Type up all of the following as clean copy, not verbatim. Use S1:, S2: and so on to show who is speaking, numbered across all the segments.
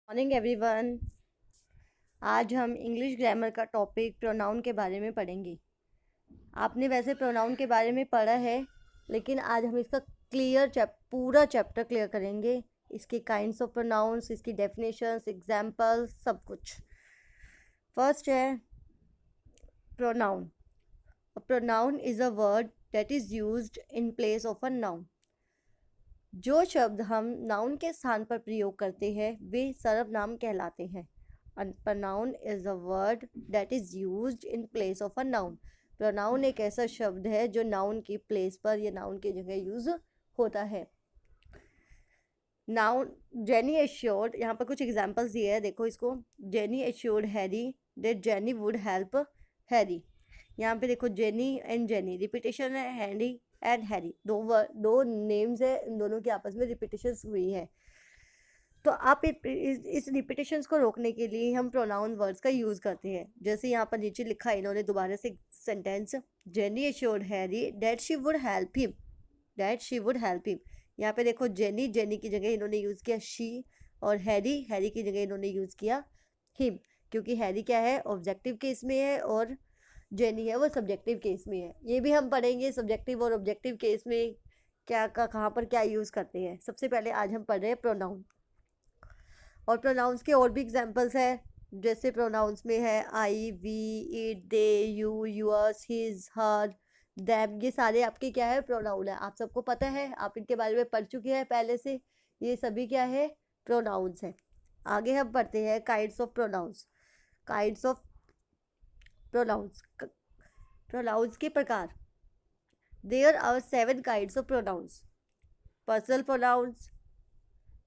S1: Morning everyone. आज हम English grammar का टॉपिक प्रोनाउन के बारे में पढ़ेंगे। आपने वैसे प्रोनाउन के बारे में पढ़ा है, लेकिन आज हम इसका पूरा चैप्टर क्लियर करेंगे। इसके काइंड्स ऑफ प्रोनाउंस, इसकी डेफिनेशंस, एग्जांपल्स, सब कुछ। फर्स्ट है pronoun. A pronoun is a word that is used in place of a noun. जो शब्द हम नाउन के स्थान पर प्रयोग करते हैं वे सर्वनाम कहलाते हैं। A pronoun is a word that is used in place of a noun. Pronoun एक ऐसा शब्द है जो नाउन की प्लेस पर या नाउन की जगह यूज होता है। नाउन जेनी एश्योर्ड, यहाँ पर कुछ एग्जांपल्स दिए हैं, देखो इसको। Jenny assured Harry that jenny would help Harry. यहाँ पे देखो जेनी एंड जेनी रिपीटेशन है, हैरी एंड हैरी दो नेम्स है, इन दोनों की आपस में रिपीटेशन हुई है। तो आप इस रिपीटेशंस को रोकने के लिए हम प्रोनाउन वर्ड्स का यूज़ करते हैं। जैसे यहाँ पर नीचे लिखा है इन्होंने दोबारा से sentence, jenny assured Harry that she would help him, that she would help him. यहाँ पे देखो जेनी, जेनी की जगह इन्होंने यूज़ किया शी, और हैरी, हैरी की जगह इन्होंने यूज़ किया हिम, क्योंकि हैरी क्या है, ऑब्जेक्टिव केस में है, और जेनी है वो सब्जेक्टिव केस में है। ये भी हम पढ़ेंगे सब्जेक्टिव और ऑब्जेक्टिव केस में क्या कहाँ पर क्या यूज़ करते हैं। सबसे पहले आज हम पढ़ रहे हैं प्रोनाउन, और प्रोनाउंस के और भी एग्जांपल्स है। जैसे प्रोनाउंस में है I, we, it, they, you, yours, his, her, them. ये सारे आपके क्या है, प्रोनाउन है। आप सबको पता है, आप इनके बारे में पढ़ चुके हैं पहले से। ये सभी क्या है, प्रोनाउंस है। आगे हम पढ़ते हैं kinds of pronouns. Kinds of pronouns, pronouns के प्रकार। There are 7 kinds of pronouns. Personal pronouns,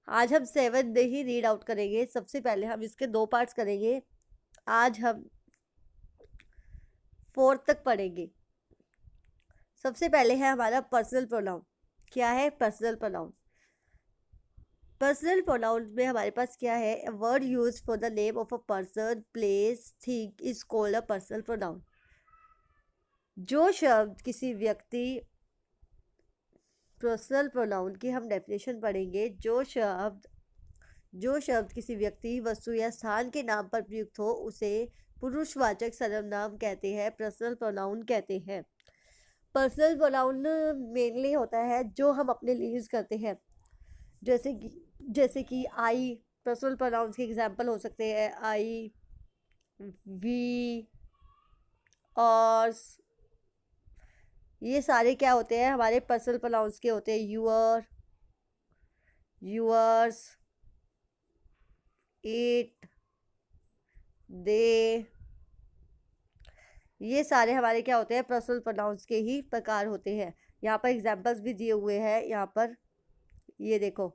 S1: आज हम 7 ही रीड आउट करेंगे। सबसे पहले हम इसके 2 पार्ट्स करेंगे। आज हम 4 तक पढ़ेंगे। सबसे पहले है हमारा पर्सनल प्रोनाउन। क्या है पर्सनल प्रोनाउन? पर्सनल प्रोनाउन में हमारे पास क्या है, a word use for the name of a person, place, thing is called a personal pronoun. जो शब्द किसी व्यक्ति, पर्सनल प्रोनाउन की हम डेफिनेशन पढ़ेंगे। जो शब्द किसी व्यक्ति, वस्तु या स्थान के नाम पर प्रयुक्त हो उसे पुरुषवाचक सर्वनाम कहते हैं, पर्सनल प्रोनाउन कहते हैं। पर्सनल प्रोनाउन मेनली होता है जो हम अपने लिए यूज़ करते हैं। जैसे कि आई, पर्सनल प्रोनाउंस के एग्जांपल हो सकते हैं आई, वी, और ये सारे क्या होते हैं, हमारे पर्सनल प्रोनाउंस के होते हैं। यूअर, यूअर्स, इट, दे, ये सारे हमारे क्या होते हैं, पर्सनल प्रोनाउंस के ही प्रकार होते हैं। यहाँ पर एग्जांपल्स भी दिए हुए हैं। यहाँ पर ये देखो,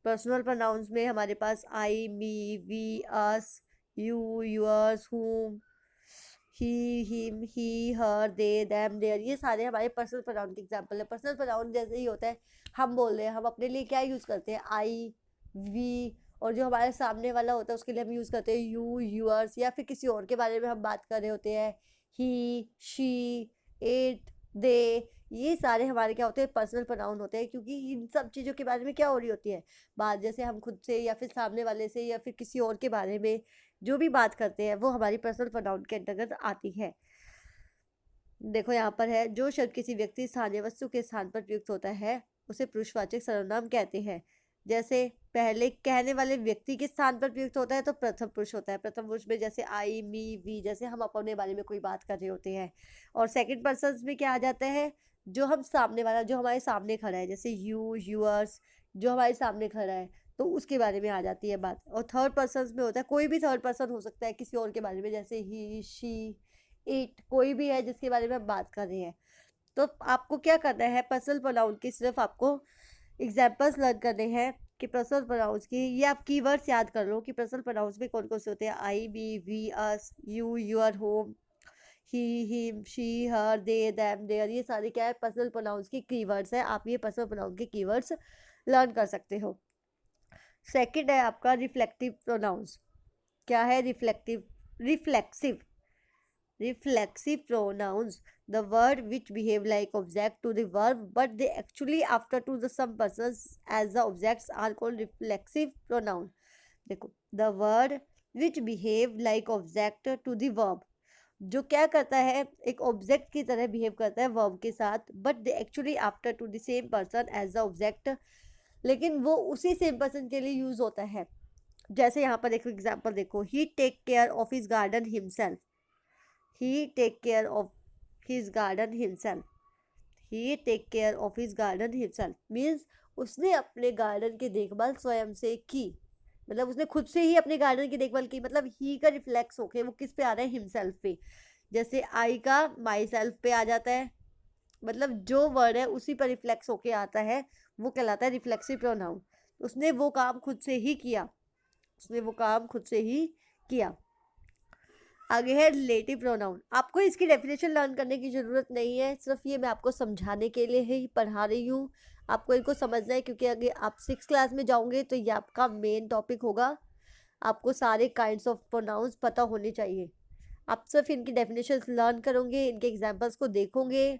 S1: पर्सनल प्रोनाउंस में हमारे पास I, me, we, us, you, yours, whom, he, him, he, her, they, them, their, ये सारे हमारे पर्सनल प्रोनाउन के एग्जांपल है। पर्सनल प्रोनाउन जैसे ही होता है, हम बोल रहे हैं, हम अपने लिए क्या यूज़ करते हैं, आई, वी, और जो हमारे सामने वाला होता है उसके लिए हम यूज़ करते हैं यू, यूअर्स, या फिर किसी और के बारे में हम बात कर रहे होते हैं, ही, शी, इट, दे। ये सारे हमारे क्या होते हैं, पर्सनल प्रोनाउन होते हैं, क्योंकि इन सब चीज़ों के बारे में क्या हो रही होती है बात। जैसे हम खुद से या फिर सामने वाले से या फिर किसी और के बारे में जो भी बात करते हैं वो हमारी पर्सनल प्रोनाउन के अंतर्गत आती है। देखो यहाँ पर है, जो शब्द किसी व्यक्ति, स्थानीय वस्तु के स्थान पर प्रयुक्त होता है उसे पुरुषवाचक सर्वनाम कहते हैं। जैसे पहले कहने वाले व्यक्ति के स्थान पर प्रयुक्त होता है तो प्रथम पुरुष होता है। प्रथम पुरुष में जैसे आई, मी, वी, जैसे हम अपने बारे में कोई बात कर रहे होते हैं। और सेकंड पर्सन में क्या आ जाता है, जो हम सामने वाला, जो हमारे सामने खड़ा है, जैसे यू, यूअर्स, जो हमारे सामने खड़ा है तो उसके बारे में आ जाती है बात। और थर्ड पर्सन में होता है, कोई भी थर्ड पर्सन हो सकता है किसी और के बारे में, जैसे ही, शी, इट, कोई भी है जिसके बारे में हम बात कर रहे हैं। तो आपको क्या करना है, पर्सनल प्रोनाउन की सिर्फ आपको एग्जाम्पल्स लर्न करने हैं कि पर्सनल प्रोनाउंस की, ये आप कीवर्ड्स याद कर लो कि पर्सनल प्रोनाउंस में कौन कौन से होते हैं। I, me, we, us, you, your, whom, he, him, she, her, they, them, their, ये सारे क्या है, पर्सनल प्रोनाउंस की कीवर्ड्स हैं। आप ये पर्सनल प्रोनाउन के कीवर्ड्स लर्न कर सकते हो। सेकंड है आपका रिफ्लेक्टिव प्रोनाउंस। क्या है reflective? Reflexive, reflexive pronouns, the word which behave like object to the verb but they actually after to the some persons as the objects are called reflexive pronoun. देखो, the word which behave like object to the verb, जो क्या करता है, एक object की तरह behave करता है वर्ब के साथ, but they actually after to the same person as the object, लेकिन वो उसी सेम पर्सन के लिए यूज होता है। जैसे यहाँ पर देखो एग्जाम्पल देखो, he take care of his garden himself, he take care of his garden himself, he take care of his garden himself means उसने अपने गार्डन की देखभाल स्वयं से की, मतलब उसने खुद से ही अपने गार्डन की देखभाल की, मतलब ही का रिफ्लेक्स होके वो किस पे आ रहा है, हिमसेल्फ पे। जैसे आई का माई सेल्फ पे आ जाता है, मतलब जो वर्ड है उसी पर रिफ्लेक्स होके आता है, वो कहलाता है रिफ्लेक्सिव प्रोनाउन। उसने वो काम खुद से ही किया, उसने वो काम खुद से ही किया। आगे है रिलेटिव प्रोनाउन। आपको इसकी डेफिनेशन लर्न करने की ज़रूरत नहीं है, सिर्फ ये मैं आपको समझाने के लिए ही पढ़ा रही हूँ। आपको इनको समझना है क्योंकि अगर आप 6 क्लास में जाओगे तो ये आपका मेन टॉपिक होगा। आपको सारे काइंड्स ऑफ प्रोनाउंस पता होने चाहिए। आप सिर्फ इनकी डेफिनेशन लर्न करोगे, इनके एग्जाम्पल्स को देखोगे।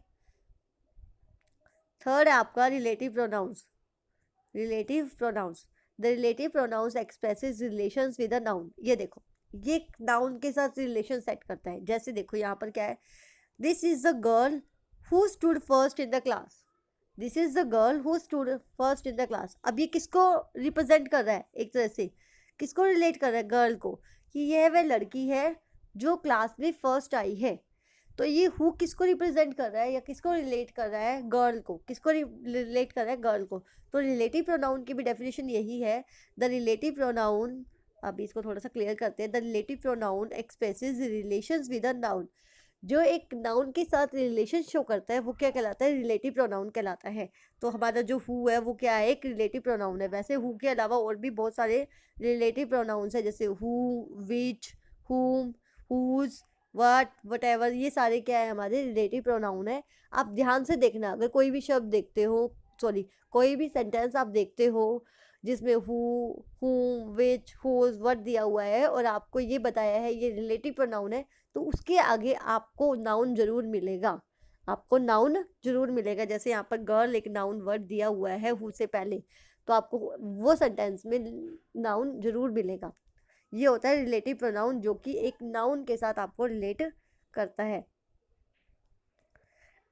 S1: थर्ड है आपका relative pronouns. Relative pronouns, the relative pronouns expresses relations with a noun. ये देखो, ये नाउन के साथ रिलेशन सेट करता है। जैसे देखो यहाँ पर क्या है, this is the girl who stood first in the class, this is the girl who stood first in the class. अब ये किसको रिप्रेजेंट कर रहा है, एक तरह से किसको रिलेट कर रहा है, गर्ल को, कि यह वह लड़की है जो क्लास में फर्स्ट आई है। तो ये हु किसको रिप्रेजेंट कर रहा है या किसको रिलेट कर रहा है, गर्ल को। किसको रिलेट कर रहा है, गर्ल को। तो रिलेटिव प्रोनाउन की भी डेफिनेशन यही है, द रिलेटिव प्रोनाउन। अभी इसको थोड़ा सा क्लियर करते हैं। The relative pronoun expresses relations with a noun, जो एक नाउन के साथ रिलेशन शो करता है वो क्या कहलाता है, रिलेटिव प्रोनाउन कहलाता है। तो हमारा जो हु है वो क्या है, एक रिलेटिव प्रोनाउन है। वैसे हु के अलावा और भी बहुत सारे रिलेटिव प्रोनाउंस है, जैसे हु, विच, हुम, हुज, व्हाट, व्हाटएवर, ये सारे क्या है, हमारे रिलेटिव प्रोनाउन है। आप ध्यान से देखना, अगर कोई भी शब्द देखते हो, सॉरी कोई भी सेंटेंस आप देखते हो जिसमें हु, हुम, विच, हुज, व्हाट दिया हुआ है और आपको ये बताया है ये रिलेटिव प्रोनाउन है, तो उसके आगे आपको नाउन जरूर मिलेगा, आपको नाउन जरूर मिलेगा। जैसे यहाँ पर गर्ल एक नाउन वर्ड दिया हुआ है हु से पहले, तो आपको वो सेंटेंस में नाउन जरूर मिलेगा। ये होता है रिलेटिव प्रोनाउन, जो कि एक नाउन के साथ आपको रिलेट करता है।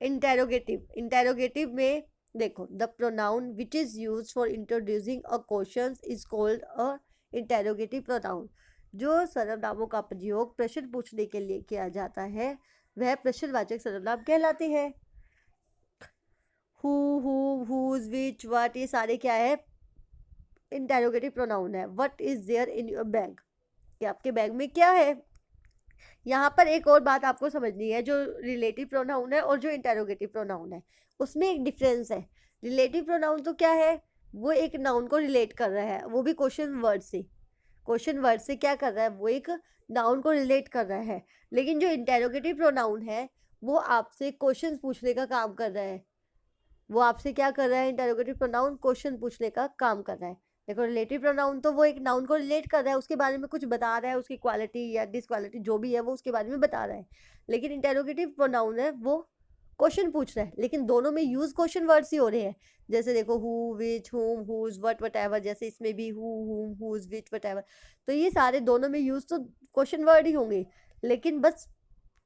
S1: इंटेरोगेटिव, इंटेरोगेटिव में देखो, the pronoun which is used for introducing a question is called a interrogative pronoun. जो सर्वनामों का प्रयोग प्रश्न पूछने के लिए किया जाता है वह प्रश्नवाचक सर्वनाम कहलाते हैं। हु, हुज, विच, व्हाट, ये सारे क्या है, इंटेरोगेटिव प्रोनाउन है। What is there in your bag, कि आपके बैग में क्या है। यहाँ पर एक और बात आपको समझनी है, जो रिलेटिव प्रोनाउन है और जो इंटेरोगेटिव प्रोनाउन है उसमें एक डिफरेंस है। रिलेटिव प्रोनाउन तो क्या है, वो एक नाउन को रिलेट कर रहा है, वो भी क्वेश्चन वर्ड से, क्वेश्चन वर्ड से क्या कर रहा है, वो एक नाउन को रिलेट कर रहा है। लेकिन जो इंटेरोगेटिव प्रोनाउन है वो आपसे क्वेश्चन पूछने का काम कर रहा है, वो आपसे क्या कर रहा है, इंटेरोगेटिव प्रोनाउन क्वेश्चन पूछने का काम कर रहा है। देखो, रिलेटिव प्रोनाउन तो वो एक नाउन को रिलेट कर रहा है, उसके बारे में कुछ बता रहा है, उसकी क्वालिटी या डिसक्वालिटी जो भी है वो उसके बारे में बता रहा है। लेकिन इंटेरोगेटिव प्रोनाउन है वो क्वेश्चन पूछ रहा है, लेकिन दोनों में यूज क्वेश्चन वर्ड्स ही हो रहे हैं। जैसे देखो, हु, विच, हुम, हुज, व्हाट, व्हाटएवर, जैसे इसमें भी हु, हुम, हुज, विच, व्हाटएवर, तो ये सारे दोनों में यूज तो क्वेश्चन वर्ड ही होंगे। लेकिन बस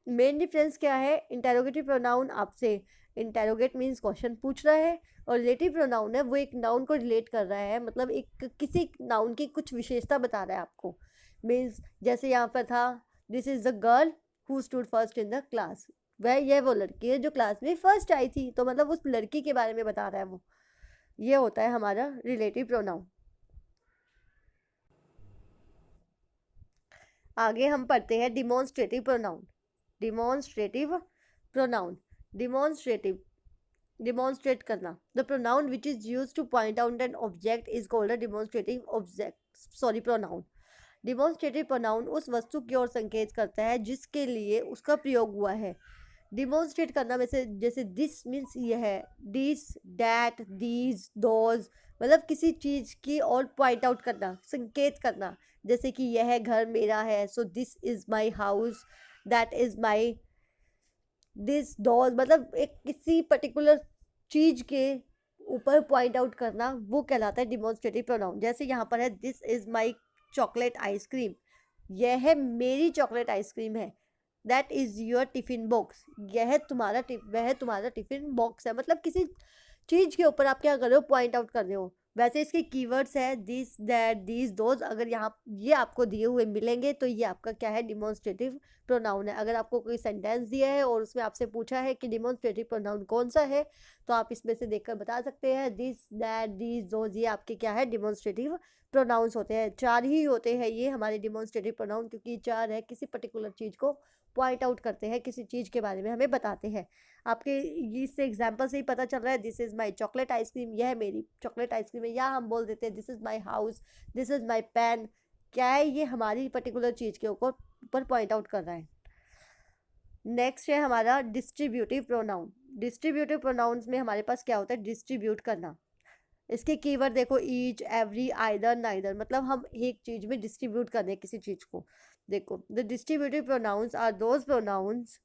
S1: मेन डिफरेंस क्या है, इंटेरोगेटिव प्रोनाउन आपसे इंटेरोगेट मीन्स क्वेश्चन पूछ रहा है, और रिलेटिव प्रोनाउन है वो एक नाउन को रिलेट कर रहा है, मतलब एक किसी नाउन की कुछ विशेषता बता रहा है आपको। मीन्स जैसे यहाँ पर था, this is the girl who stood first in the class, वह यह वो लड़की है जो क्लास में फर्स्ट आई थी, तो मतलब उस लड़की के बारे में बता रहा है वो। ये होता है हमारा रिलेटिव प्रोनाउन। आगे हम पढ़ते हैं demonstrative pronoun. Demonstrative pronoun, demonstrative, demonstrate करना। The pronoun which is use to point out an object is called a demonstrative object, sorry pronoun. Demonstrative pronoun उस वस्तु की ओर संकेत करता है जिसके लिए उसका प्रयोग हुआ है। डिमॉन्स्ट्रेट करना में से, जैसे दिस मीन्स यह है, दिस, डैट, दीज, दोज, मतलब किसी चीज की और पॉइंट आउट करना, संकेत करना। जैसे कि यह घर मेरा है, so this is my house, that is my, this dodge, मतलब एक किसी पर्टिकुलर चीज के ऊपर पॉइंट आउट करना, वो कहलाता है डिमॉन्स्ट्रेटिव प्रोनाउन। जैसे यहाँ पर है, this is my chocolate ice cream, यह मेरी चॉकलेट आइसक्रीम है। That is your tiffin box, वह तुम्हारा टिफ़िन बॉक्स है। मतलब किसी चीज़ के ऊपर आप क्या कर रहे हो, पॉइंट आउट कर रहे हो। वैसे इसके कीवर्ड्स है दिस, दैट, दीज, दोज। अगर यहाँ ये आपको दिए हुए मिलेंगे तो ये आपका क्या है, डिमॉन्स्ट्रेटिव प्रोनाउन है। अगर आपको कोई सेंटेंस दिया है और उसमें आपसे पूछा है कि डिमॉन्स्ट्रेटिव प्रोनाउन कौन सा है, तो आप इसमें से देखकर बता सकते हैं दिस, दैट, दीज, दोज, ये आपके क्या है, डिमॉन्स्ट्रेटिव प्रोनाउंस होते हैं। 4 ही होते हैं ये हमारे डिमॉन्स्ट्रेटिव प्रोनाउन, क्योंकि 4 है, किसी पर्टिकुलर चीज़ को पॉइंट आउट करते हैं, किसी चीज़ के बारे में हमें बताते हैं। आपके इससे एग्जाम्पल से ही पता चल रहा है this is my chocolate ice cream, यह मेरी चॉकलेट आइसक्रीम है। या हम बोल देते हैं this is my house, this is my pen. क्या है, ये हमारी पर्टिकुलर चीज़ के ऊपर पॉइंट आउट कर रहा है। नेक्स्ट है हमारा डिस्ट्रीब्यूटिव प्रोनाउन। डिस्ट्रीब्यूटिव प्रोनाउंस में हमारे पास क्या होता है, डिस्ट्रीब्यूट करना। इसके कीवर्ड देखो, ईच, एवरी, आइदर, नाइदर। मतलब हम एक चीज़ में डिस्ट्रीब्यूट कर रहे हैं किसी चीज़ को। देखो, the distributive pronouns are those pronouns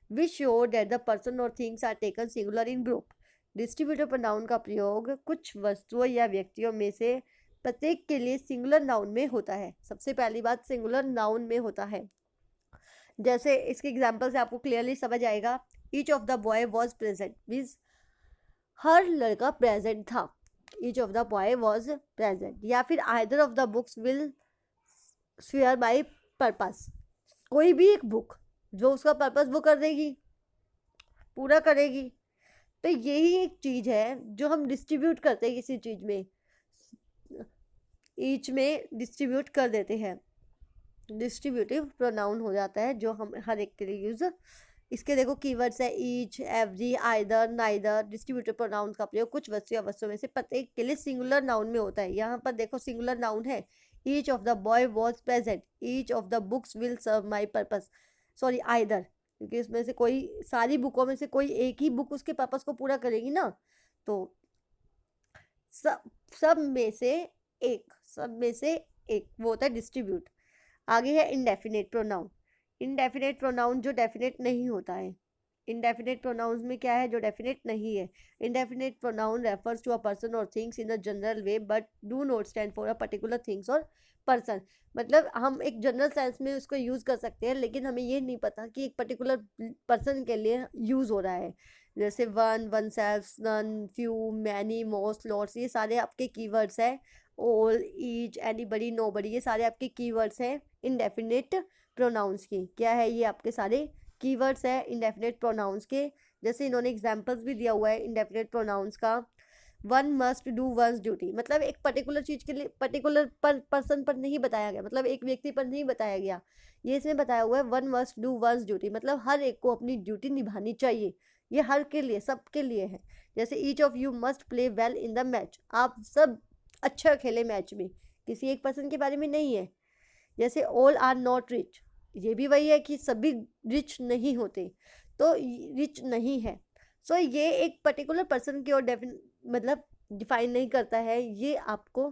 S1: which show that the person or things are taken singular in group। Distributive pronoun का प्रयोग कुछ वस्तुओं या व्यक्तियों में से प्रत्येक के लिए सिंगुलर नाउन में होता है। सबसे पहली बात, सिंगुलर नाउन में होता है। जैसे इसके एग्जाम्पल से आपको क्लियरली समझ आएगा, each of the boy was present, means हर लड़का प्रेजेंट था। Each of the boy was present. या फिर either of the books will sphere by purpose, कोई भी एक बुक जो उसका पर्पस वो कर देगी, पूरा करेगी। तो यही एक चीज़ है जो हम डिस्ट्रीब्यूट करते हैं किसी चीज़ में, ईच में डिस्ट्रीब्यूट कर देते हैं। डिस्ट्रीब्यूटिव प्रोनाउन हो जाता है जो हम हर एक के लिए यूज़। इसके देखो कीवर्ड्स है each, every, either, neither. Distributive pronoun का प्रयोग कुछ वस्तु या वस्तुओं में से प्रत्येक के लिए सिंगुलर नाउन में होता है। यहाँ पर देखो सिंगुलर नाउन है, each of the boy was present, each of the books will serve my purpose. Sorry, either, क्योंकि इसमें से कोई, सारी बुकों में से कोई एक ही बुक उसके पर्पस को पूरा करेगी ना। तो सब में से एक वो होता है डिस्ट्रीब्यूट। आगे है इंडेफिनेट प्रोनाउन। इंडेफिनेट प्रोनाउन जो डेफिनेट नहीं होता है। इंडेफिनेट प्रोनाउंस में क्या है, जो डेफिनेट नहीं है। Indefinite pronoun refers to a person और things in a general way but do not stand for a particular things और पर्सन। मतलब हम एक जनरल सेंस में उसको यूज़ कर सकते हैं, लेकिन हमें ये नहीं पता कि एक पर्टिकुलर पर्सन के लिए यूज़ हो रहा है। जैसे one, oneself, none, few, many, most, lots, ये सारे आपके कीवर्ड्स हैं। ऑल, ईच, एनीबडी, नोबडी, ये सारे आपके कीवर्ड्स हैं इंडेफिनेट प्रोनाउंस की। क्या है, ये आपके सारे कीवर्ड्स है इंडेफिनेट प्रोनाउंस के। जैसे इन्होंने एग्जांपल्स भी दिया हुआ है इंडेफिनेट प्रोनाउंस का। One must do once duty, मतलब एक पर्टिकुलर चीज़ के लिए पर्टिकुलर पर्सन पर नहीं बताया गया, मतलब एक व्यक्ति पर नहीं बताया गया। ये इसमें बताया हुआ है one must do once duty, मतलब हर एक को अपनी ड्यूटी निभानी चाहिए। ये हर के लिए, सबके लिए है। जैसे each of you must play well in the match, आप सब अच्छा खेले मैच में, किसी एक पर्सन के बारे में नहीं है। जैसे ऑल आर नॉट रिच, ये भी वही है कि सभी रिच नहीं होते, तो रिच नहीं है। सो ये एक पर्टिकुलर पर्सन की ओर मतलब डिफाइन नहीं करता है, ये आपको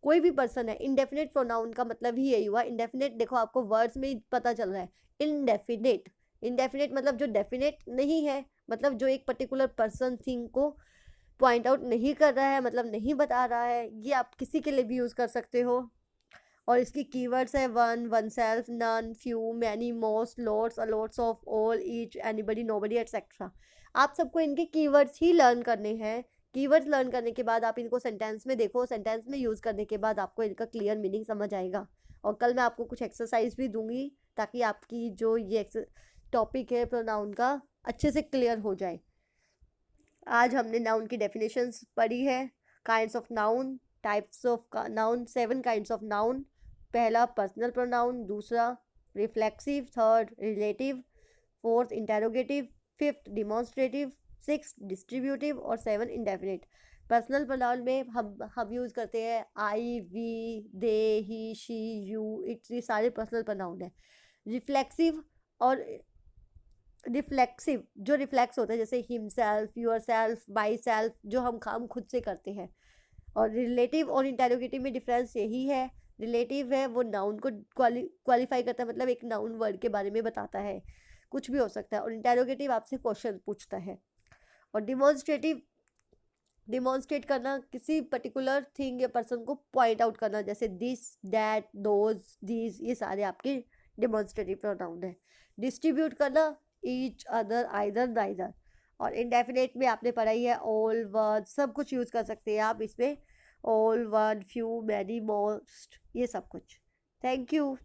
S1: कोई भी पर्सन है। इंडेफिनेट प्रोनाउन का मतलब ही यही हुआ। इंडेफिनेट देखो आपको वर्ड्स में ही पता चल रहा है। इनडेफिनेट, इंडेफिनेट मतलब जो डेफिनेट नहीं है, मतलब जो एक पर्टिकुलर पर्सन थिंग को पॉइंट आउट नहीं कर रहा है, मतलब नहीं बता रहा है। ये आप किसी के लिए भी यूज़ कर सकते हो। और इसकी कीवर्ड्स है one, oneself, none, few, many, most, lots, a lots of, all, each, anybody, nobody, etcetera. आप सबको इनके कीवर्ड्स ही लर्न करने हैं। कीवर्ड्स लर्न करने के बाद आप इनको सेंटेंस में देखो, सेंटेंस में यूज़ करने के बाद आपको इनका क्लियर मीनिंग समझ आएगा। और कल मैं आपको कुछ एक्सरसाइज भी दूंगी ताकि आपकी जो ये टॉपिक है प्रोनाउन का अच्छे से क्लियर हो जाए। आज हमने नाउन की डेफिनेशंस पढ़ी है। Kinds of noun, types of noun, 7 kinds of noun. पहला पर्सनल प्रोनाउन, दूसरा reflexive, third relative, fourth interrogative, fifth demonstrative, six distributive और 7 इंडेफिनिट। पर्सनल प्रोनाउन में हम यूज़ करते हैं I, we, they, he, she, you, its, ये सारे personal pronoun है। रिफ्लेक्सिव और रिफ्लेक्सिव जो रिफ्लेक्स होता है, जैसे himself, yourself, by self, जो हम काम खुद से करते हैं। और रिलेटिव और इंटेरोगेटिव में डिफरेंस यही है। रिलेटिव है वो नाउन को क्वालिफाई करता है, मतलब एक नाउन वर्ड के बारे में बताता है, कुछ भी हो सकता है। और इंटेरोगेटिव आपसे क्वेश्चन पूछता है। और डिमॉन्स्ट्रेटिव डिमॉन्स्ट्रेट करना, किसी पर्टिकुलर थिंग या पर्सन को पॉइंट आउट करना, जैसे दिस, दैट, दोज, दीज, ये सारे आपके डिमॉन्स्ट्रेटिव प्रोनाउन है। डिस्ट्रीब्यूट करना, ईच, अदर, आइदर, नाइदर। और इंडेफिनेट में आपने पढ़ा ही है, ऑल, वन, सब कुछ यूज़ कर सकते हैं आप इसमें, all, one, few, many, most, ये सब कुछ। Thank you.